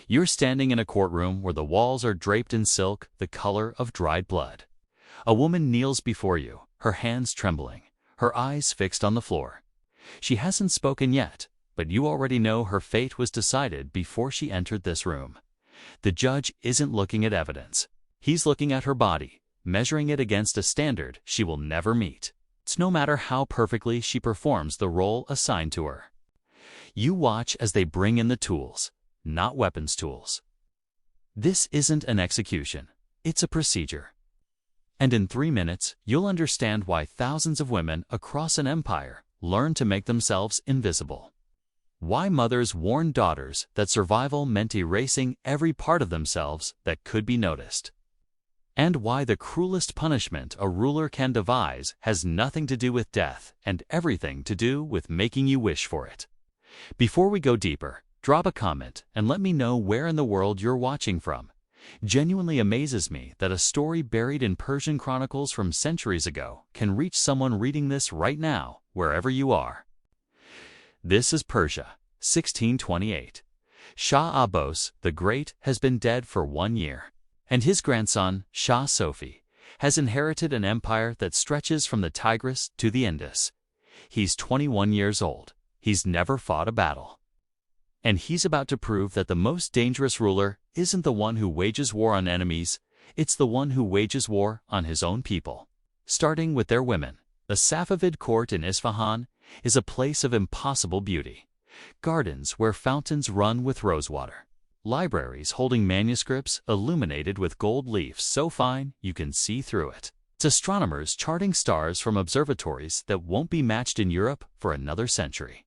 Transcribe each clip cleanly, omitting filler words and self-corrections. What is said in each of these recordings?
You're standing in a courtroom where the walls are draped in silk the color of dried blood. A woman kneels before you, her hands trembling, her eyes fixed on the floor. She hasn't spoken yet, but you already know her fate was decided before she entered this room. The judge isn't looking at evidence. He's looking at her body, measuring it against a standard she will never meet. It's no matter how perfectly she performs the role assigned to her. You watch as they bring in the tools, not weapons tools. This isn't an execution, it's a procedure. And in 3 minutes, you'll understand why thousands of women across an empire learn to make themselves invisible. Why mothers warn daughters that survival meant erasing every part of themselves that could be noticed. And why the cruelest punishment a ruler can devise has nothing to do with death and everything to do with making you wish for it. Before we go deeper, drop a comment and let me know where in the world you're watching from. Genuinely amazes me that a story buried in Persian chronicles from centuries ago can reach someone reading this right now, wherever you are. This is Persia, 1628. Shah Abbas the Great has been dead for 1 year, and his grandson, Shah Safi, has inherited an empire that stretches from the Tigris to the Indus. He's 21 years old. He's never fought a battle. And he's about to prove that the most dangerous ruler isn't the one who wages war on enemies, it's the one who wages war on his own people. Starting with their women, the Safavid court in Isfahan is a place of impossible beauty. Gardens where fountains run with rosewater. Libraries holding manuscripts illuminated with gold leaves so fine you can see through it. It's astronomers charting stars from observatories that won't be matched in Europe for another century.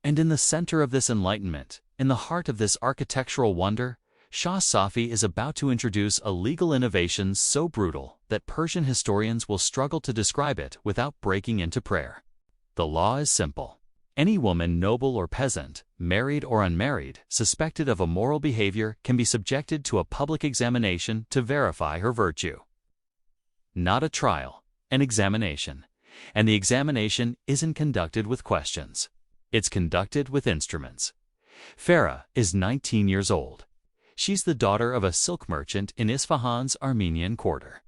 And in the center of this enlightenment, in the heart of this architectural wonder, Shah Safi is about to introduce a legal innovation so brutal that Persian historians will struggle to describe it without breaking into prayer. The law is simple. Any woman, noble or peasant, married or unmarried, suspected of immoral behavior can be subjected to a public examination to verify her virtue. Not a trial, an examination. And the examination isn't conducted with questions. It's conducted with instruments. Farah is 19 years old. She's the daughter of a silk merchant in Isfahan's Armenian quarter.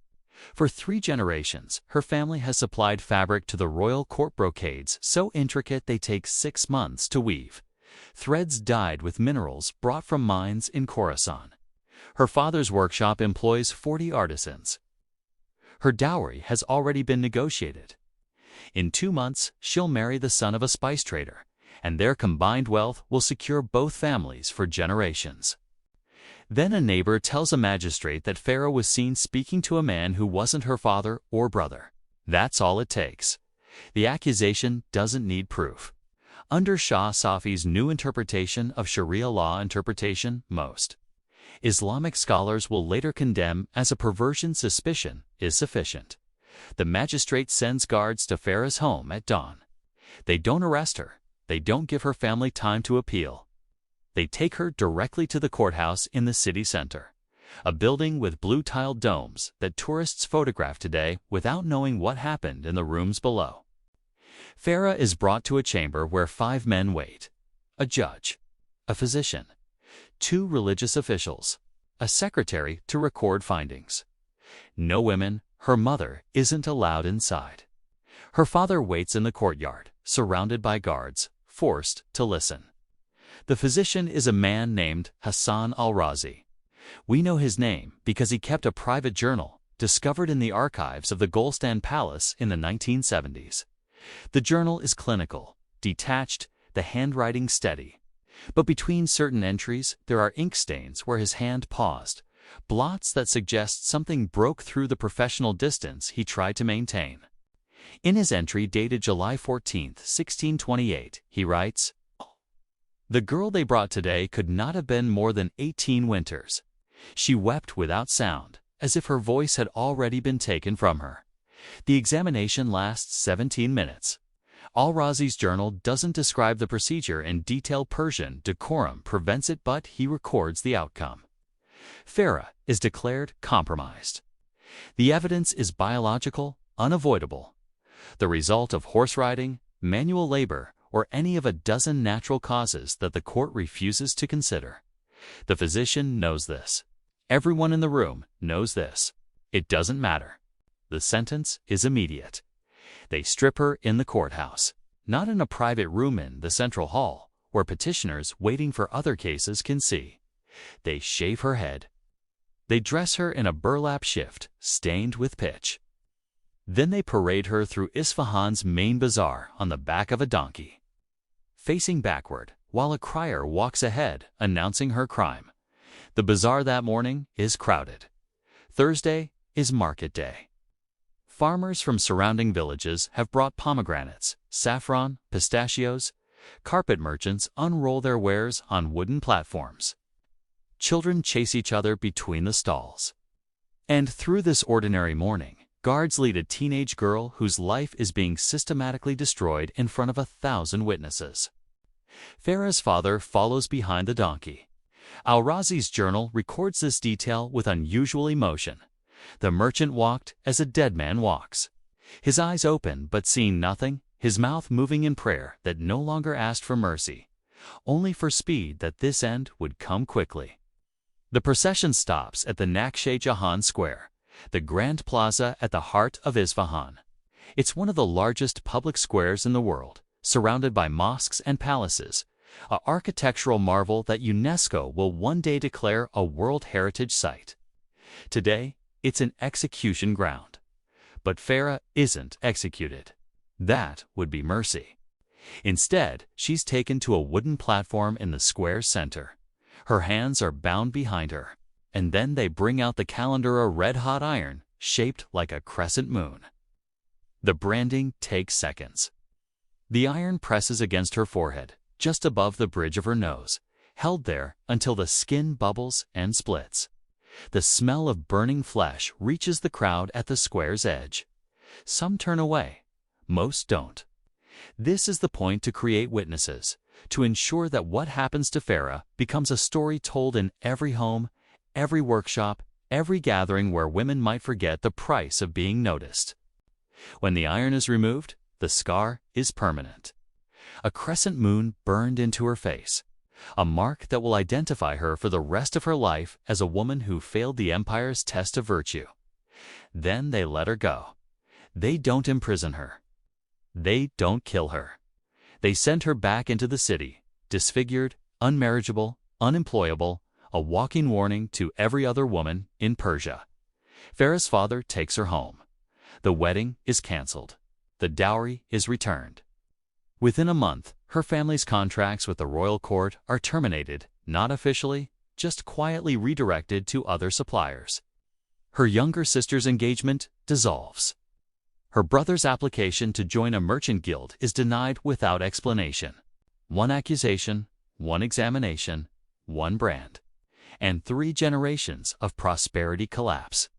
For 3 generations, her family has supplied fabric to the royal court brocades so intricate they take 6 months to weave. Threads dyed with minerals brought from mines in Khorasan. Her father's workshop employs 40 artisans. Her dowry has already been negotiated. In 2 months, she'll marry the son of a spice trader, and their combined wealth will secure both families for generations. Then a neighbor tells a magistrate that Farah was seen speaking to a man who wasn't her father or brother. That's all it takes. The accusation doesn't need proof. Under Shah Safi's new interpretation of Sharia law interpretation, most Islamic scholars will later condemn as a perversion suspicion is sufficient. The magistrate sends guards to Farah's home at dawn. They don't arrest her. They don't give her family time to appeal. They take her directly to the courthouse in the city center, a building with blue-tiled domes that tourists photograph today without knowing what happened in the rooms below. Farah is brought to a chamber where 5 men wait: a judge, a physician, 2 religious officials, a secretary to record findings. No women. Her mother isn't allowed inside. Her father waits in the courtyard, surrounded by guards, forced to listen. The physician is a man named Hassan al-Razi. We know his name because he kept a private journal, discovered in the archives of the Golestan Palace in the 1970s. The journal is clinical, detached, the handwriting steady. But between certain entries, there are ink stains where his hand paused, blots that suggest something broke through the professional distance he tried to maintain. In his entry dated July 14, 1628, he writes, "The girl they brought today could not have been more than 18 winters. She wept without sound, as if her voice had already been taken from her. The examination lasts 17 minutes. Al-Razi's journal doesn't describe the procedure in detailed Persian. Decorum prevents it, but he records the outcome. Farah is declared compromised. The evidence is biological, unavoidable. The result of horse riding, manual labor, or any of a dozen natural causes that the court refuses to consider. The physician knows this. Everyone in the room knows this. It doesn't matter. The sentence is immediate. They strip her in the courthouse, not in a private room in the central hall, where petitioners waiting for other cases can see. They shave her head. They dress her in a burlap shift stained with pitch. Then they parade her through Isfahan's main bazaar on the back of a donkey, facing backward, while a crier walks ahead announcing her crime. The bazaar that morning is crowded. Thursday is market day. Farmers from surrounding villages have brought pomegranates, saffron, pistachios. Carpet merchants unroll their wares on wooden platforms. Children chase each other between the stalls. And through this ordinary morning, guards lead a teenage girl whose life is being systematically destroyed in front of 1,000 witnesses. Farah's father follows behind the donkey. Al-Razi's journal records this detail with unusual emotion. The merchant walked as a dead man walks. His eyes open but seeing nothing, his mouth moving in prayer that no longer asked for mercy, only for speed that this end would come quickly. The procession stops at the Nakshe Jahan Square, the grand plaza at the heart of Isfahan. It's one of the largest public squares in the world, surrounded by mosques and palaces, an architectural marvel that UNESCO will one day declare a World Heritage Site. Today, it's an execution ground. But Farah isn't executed. That would be mercy. Instead, she's taken to a wooden platform in the square's center. Her hands are bound behind her, and then they bring out the calendar, a red-hot iron shaped like a crescent moon. The branding takes seconds. The iron presses against her forehead, just above the bridge of her nose, held there until the skin bubbles and splits. The smell of burning flesh reaches the crowd at the square's edge. Some turn away. Most don't. This is the point: to create witnesses, to ensure that what happens to Farah becomes a story told in every home, every workshop, every gathering where women might forget the price of being noticed. When the iron is removed, the scar is permanent. A crescent moon burned into her face, a mark that will identify her for the rest of her life as a woman who failed the empire's test of virtue. Then they let her go. They don't imprison her. They don't kill her. They send her back into the city, disfigured, unmarriageable, unemployable, a walking warning to every other woman in Persia. Farah's father takes her home. The wedding is canceled. The dowry is returned. Within a month, her family's contracts with the royal court are terminated, not officially, just quietly redirected to other suppliers. Her younger sister's engagement dissolves. Her brother's application to join a merchant guild is denied without explanation. One accusation, one examination, one brand, and 3 generations of prosperity collapse.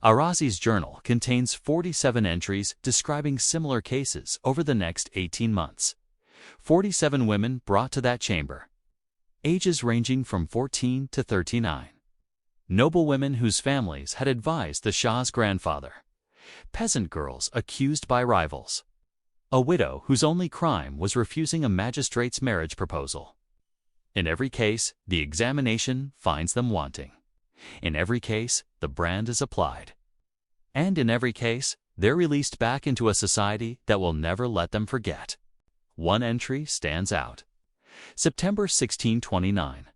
Al-Razi's journal contains 47 entries describing similar cases over the next 18 months. 47 women brought to that chamber, ages ranging from 14 to 39. Noble women whose families had advised the Shah's grandfather. Peasant girls accused by rivals. A widow whose only crime was refusing a magistrate's marriage proposal. In every case, the examination finds them wanting. In every case, the brand is applied. And in every case, they're released back into a society that will never let them forget. One entry stands out. September 1629.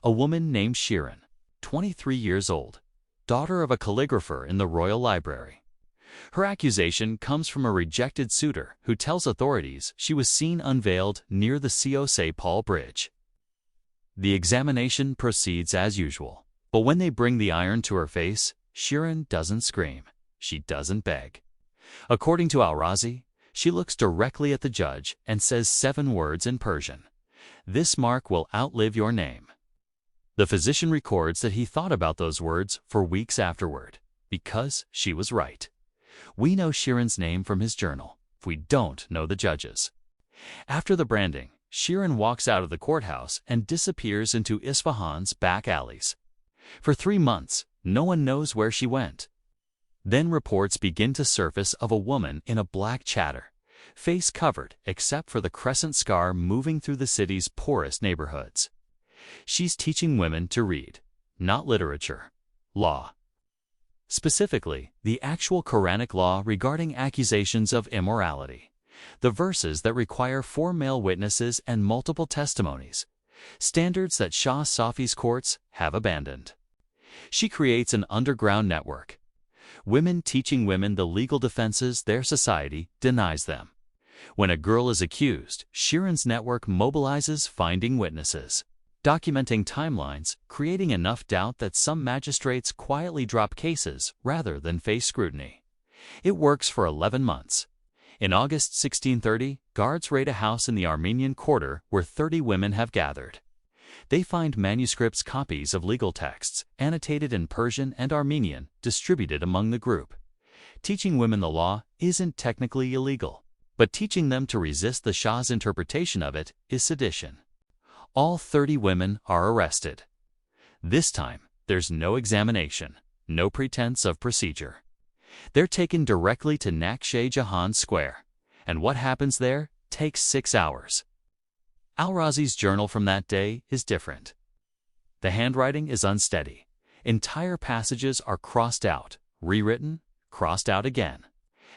A woman named Shiran, 23 years old, daughter of a calligrapher in the royal library. Her accusation comes from a rejected suitor who tells authorities she was seen unveiled near the St. Paul Bridge. The examination proceeds as usual, but when they bring the iron to her face, Shiran doesn't scream. She doesn't beg. According to Al-Razi, she looks directly at the judge and says 7 words in Persian. "This mark will outlive your name." The physician records that he thought about those words for weeks afterward, because she was right. We know Shiran's name from his journal. We don't know the judge's. After the branding, Shiran walks out of the courthouse and disappears into Isfahan's back alleys. For 3 months, no one knows where she went. Then reports begin to surface of a woman in a black chador, face covered except for the crescent scar, moving through the city's poorest neighborhoods. She's teaching women to read, not literature, law. Specifically, the actual Quranic law regarding accusations of immorality, the verses that require 4 male witnesses and multiple testimonies, standards that Shah Safi's courts have abandoned. She creates an underground network. Women teaching women the legal defenses their society denies them. When a girl is accused, Shiran's network mobilizes finding witnesses, documenting timelines, creating enough doubt that some magistrates quietly drop cases rather than face scrutiny. It works for 11 months. In August 1630, guards raid a house in the Armenian quarter where 30 women have gathered. They find manuscripts, copies of legal texts, annotated in Persian and Armenian, distributed among the group. Teaching women the law isn't technically illegal, but teaching them to resist the Shah's interpretation of it is sedition. All 30 women are arrested. This time, there's no examination, no pretense of procedure. They're taken directly to Nakhchivan Square, and what happens there takes 6 hours. Al-Razi's journal from that day is different. The handwriting is unsteady. Entire passages are crossed out, rewritten, crossed out again.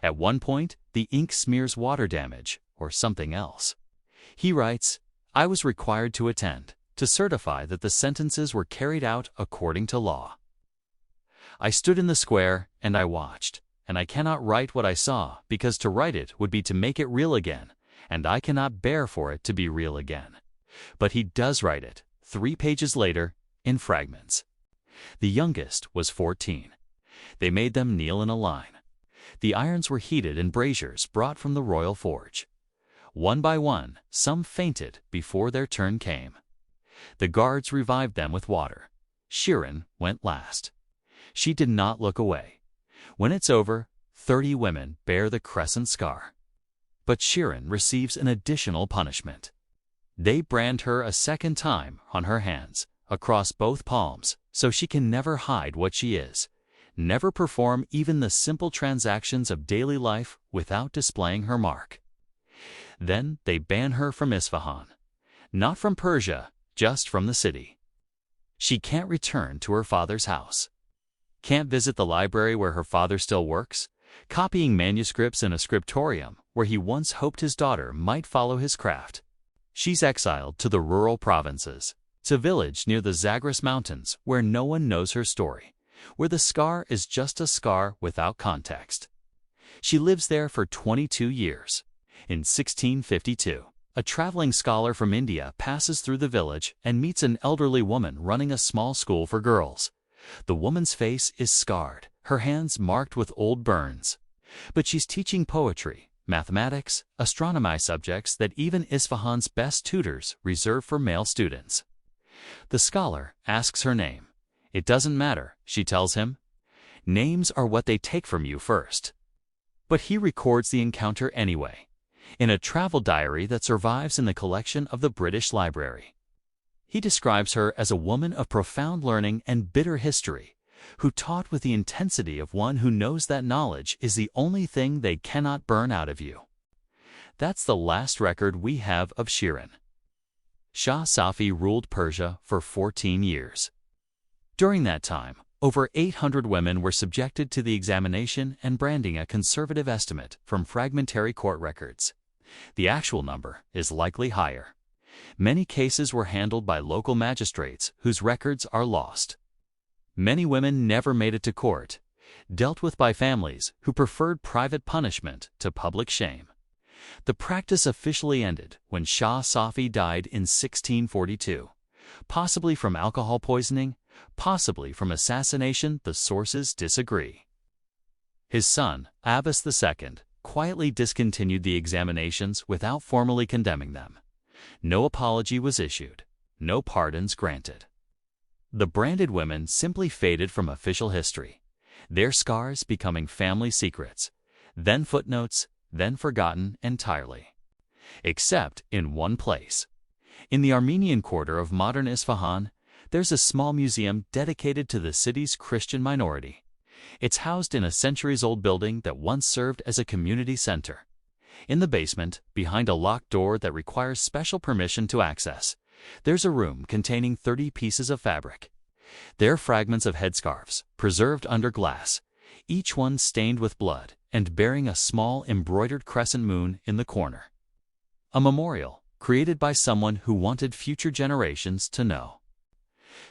At one point, the ink smears water damage or something else. He writes, "I was required to attend, to certify that the sentences were carried out according to law. I stood in the square and I watched, and I cannot write what I saw because to write it would be to make it real again, and I cannot bear for it to be real again." But he does write it, 3 pages later, in fragments. The youngest was 14. They made them kneel in a line. The irons were heated in braziers brought from the royal forge. One by one, some fainted before their turn came. The guards revived them with water. Shiran went last. She did not look away. When it's over, 30 women bear the crescent scar. But Shiran receives an additional punishment. They brand her a second time on her hands, across both palms, so she can never hide what she is, never perform even the simple transactions of daily life without displaying her mark. Then they ban her from Isfahan. Not from Persia, just from the city. She can't return to her father's house. Can't visit the library where her father still works, copying manuscripts in a scriptorium where he once hoped his daughter might follow his craft. She's exiled to the rural provinces, to a village near the Zagros Mountains where no one knows her story, where the scar is just a scar without context. She lives there for 22 years. In 1652, a traveling scholar from India passes through the village and meets an elderly woman running a small school for girls. The woman's face is scarred, her hands marked with old burns. But she's teaching poetry, mathematics, astronomy subjects that even Isfahan's best tutors reserve for male students. The scholar asks her name. It doesn't matter, she tells him. Names are what they take from you first. But he records the encounter anyway, in a travel diary that survives in the collection of the British Library. He describes her as a woman of profound learning and bitter history, who taught with the intensity of one who knows that knowledge is the only thing they cannot burn out of you. That's the last record we have of Shiran. Shah Safi ruled Persia for 14 years. During that time, over 800 women were subjected to the examination and branding, a conservative estimate from fragmentary court records. The actual number is likely higher. Many cases were handled by local magistrates whose records are lost. Many women never made it to court, dealt with by families who preferred private punishment to public shame. The practice officially ended when Shah Safi died in 1642, possibly from alcohol poisoning, possibly from assassination. The sources disagree. His son, Abbas II, quietly discontinued the examinations without formally condemning them. No apology was issued, no pardons granted. The branded women simply faded from official history, their scars becoming family secrets, then footnotes, then forgotten entirely. Except in one place. In the Armenian quarter of modern Isfahan, there's a small museum dedicated to the city's Christian minority. It's housed in a centuries-old building that once served as a community center. In the basement, behind a locked door that requires special permission to access, There's a room containing 30 pieces of fabric. They're fragments of headscarves, preserved under glass, each one stained with blood and bearing a small embroidered crescent moon in the corner. A memorial, created by someone who wanted future generations to know.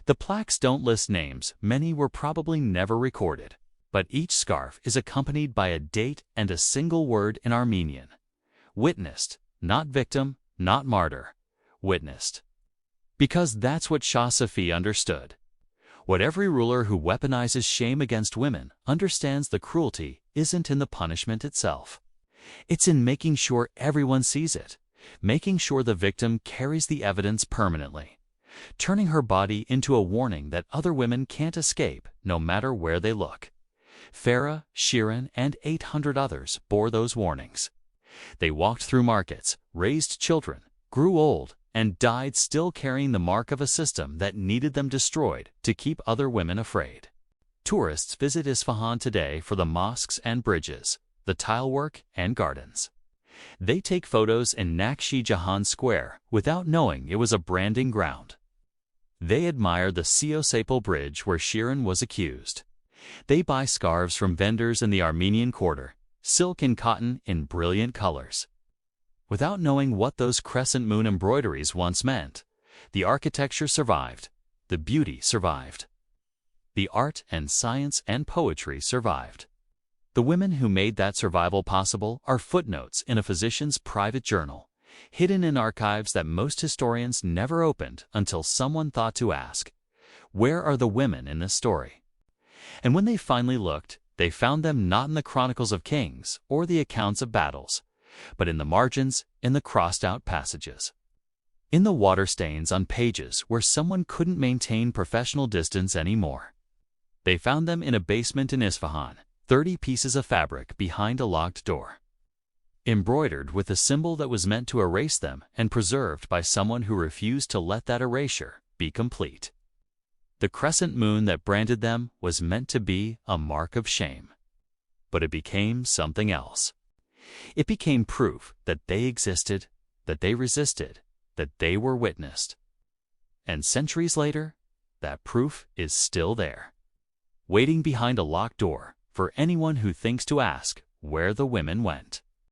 The plaques don't list names, many were probably never recorded, but each scarf is accompanied by a date and a single word in Armenian. Witnessed, not victim, not martyr. Witnessed. Because that's what Shah Safi understood. What every ruler who weaponizes shame against women understands, the cruelty isn't in the punishment itself. It's in making sure everyone sees it, making sure the victim carries the evidence permanently, turning her body into a warning that other women can't escape no matter where they look. Farah, Shiran, and 800 others bore those warnings. They walked through markets, raised children, grew old, and died still carrying the mark of a system that needed them destroyed to keep other women afraid. Tourists visit Isfahan today for the mosques and bridges, the tilework and gardens. They take photos in Nakshi Jahan Square without knowing it was a branding ground. They admire the Siosapal Bridge where Shiran was accused. They buy scarves from vendors in the Armenian quarter, silk and cotton in brilliant colors. Without knowing what those crescent moon embroideries once meant, the architecture survived, the beauty survived. The art and science and poetry survived. The women who made that survival possible are footnotes in a physician's private journal, hidden in archives that most historians never opened until someone thought to ask, where are the women in this story? And when they finally looked, they found them not in the chronicles of kings or the accounts of battles, but in the margins, in the crossed-out passages. In the water stains on pages where someone couldn't maintain professional distance anymore. They found them in a basement in Isfahan, 30 pieces of fabric behind a locked door. Embroidered with a symbol that was meant to erase them and preserved by someone who refused to let that erasure be complete. The crescent moon that branded them was meant to be a mark of shame. But it became something else. It became proof that they existed, that they resisted, that they were witnessed. And centuries later, that proof is still there, waiting behind a locked door for anyone who thinks to ask where the women went.